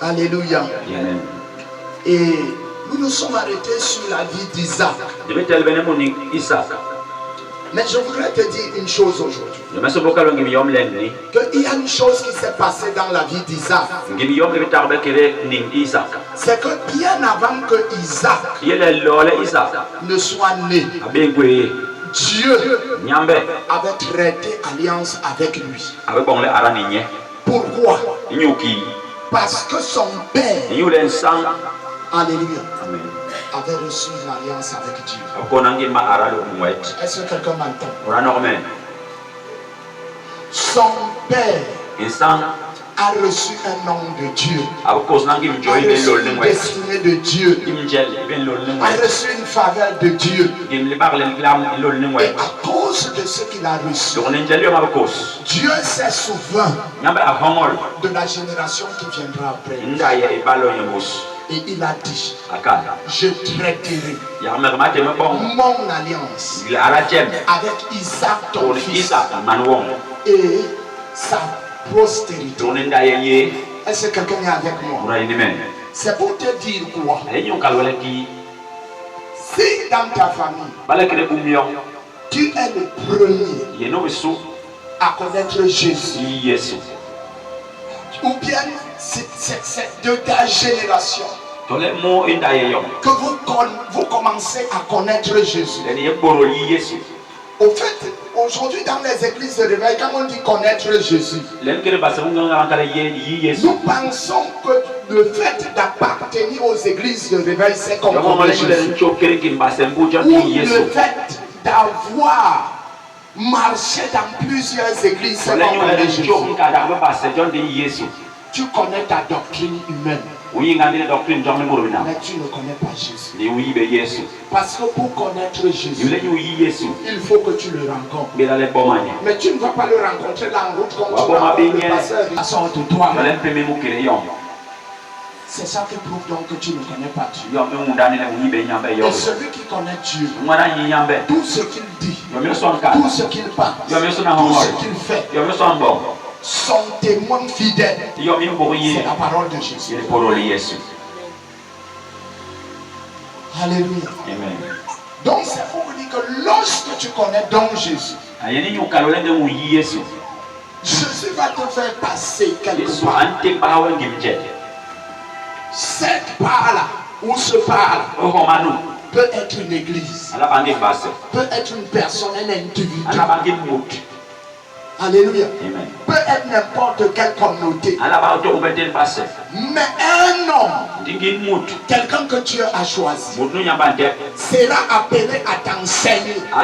Alléluia. Et nous nous sommes arrêtés sur la vie d'Isaac. Mais je voudrais te dire une chose aujourd'hui. Qu'il y a une chose qui s'est passée dans la vie d'Isaac. C'est que bien avant que Isaac ne soit né, Dieu avait traité alliance avec lui. Pourquoi? Parce que son père, alléluia, avait reçu une alliance avec Dieu. Est-ce que quelqu'un m'entend? Son père a reçu un nom de Dieu, a reçu une destinée de Dieu, a reçu une faveur de Dieu. Et à cause de ce qu'il a reçu, Dieu s'est souverain de la génération qui viendra après. Et il a dit, je traiterai mon alliance avec Isaac ton fils et sa postérité. Est-ce que quelqu'un est avec moi? C'est pour te dire quoi? Si dans ta famille, tu es le premier à connaître Jésus, ou bien c'est de ta génération que vous commencez à connaître Jésus. Au fait, aujourd'hui dans les églises de réveil, quand on dit connaître Jésus, nous pensons que le fait d'appartenir aux églises de réveil, c'est comme Jésus. Ou le fait d'avoir marché dans plusieurs églises, c'est comme Jésus. Tu connais ta doctrine humaine, mais tu ne connais pas Jésus. Parce que pour connaître Jésus, il faut que tu le rencontres. Mais tu ne vas pas le rencontrer là en route comme tu vas le passer de toi. C'est ça qui prouve donc que tu ne connais pas Dieu. Et celui qui connaît Dieu, tout ce qu'il dit, tout ce qu'il parle, tout ce qu'il fait, son témoin fidèle, c'est la parole de Jésus. Alléluia. Amen. Donc c'est pour vous dire que lorsque tu connais donc Jésus, Jésus va te faire passer quelque part. Cette part-là, où ce part peut être une église, peut être une personne, un individu. Alléluia. Amen. Peut être n'importe quelle communauté. Mais un homme, quelqu'un que Dieu a choisi, sera appelé à t'enseigner en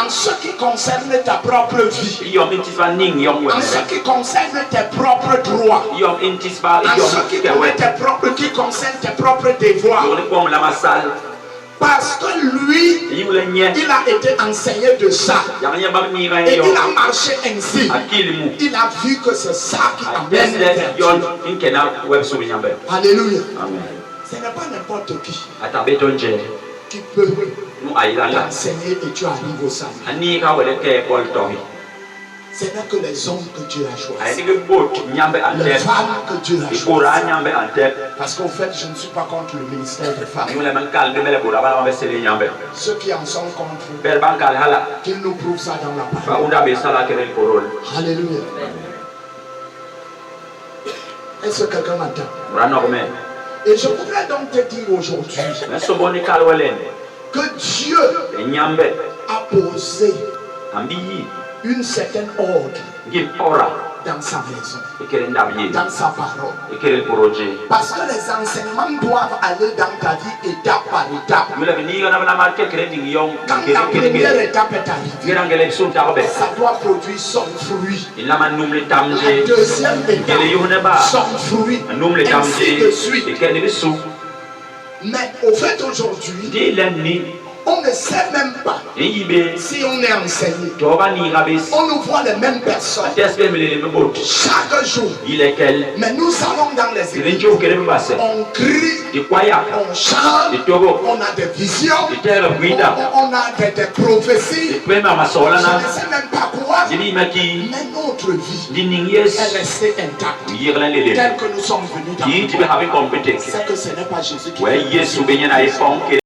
ce qui concerne ta propre vie, en ce qui concerne tes propres droits, en ce qui concerne tes propres devoirs. Parce que lui, il a été enseigné de ça. Et il a marché ainsi. Il a vu que c'est ça qui amène vers Dieu. Alléluia. Amen. Ce n'est pas n'importe qui peut t'enseigner et tu arrives au salut. Ce n'est que les hommes que Dieu a choisis, les femmes que Dieu a choisis. Parce qu'au fait, je ne suis pas contre le ministère des femmes. Ceux qui en sont contre, qu'ils nous prouvent ça dans la parole. Alléluia. Est-ce que quelqu'un m'entend? Et je voudrais donc te dire aujourd'hui que Dieu a posé une certaine ordre dans sa maison, dans sa parole. Parce que les enseignements doivent aller dans ta vie étape par étape. Quand la première étape est arrivée, ça doit produire son fruit. La deuxième étape, son fruit, ainsi de suite. Mais au fait aujourd'hui, on ne sait même pas si on est enseigné. On nous voit les mêmes personnes chaque jour. Mais nous allons dans les églises. On crie, on chante, on a des visions, on a des prophéties. Je ne sais même pas quoi pourquoi? Mais notre vie est restée intacte. Tel que nous sommes venus dans le monde. C'est que ce n'est pas Jésus qui fait.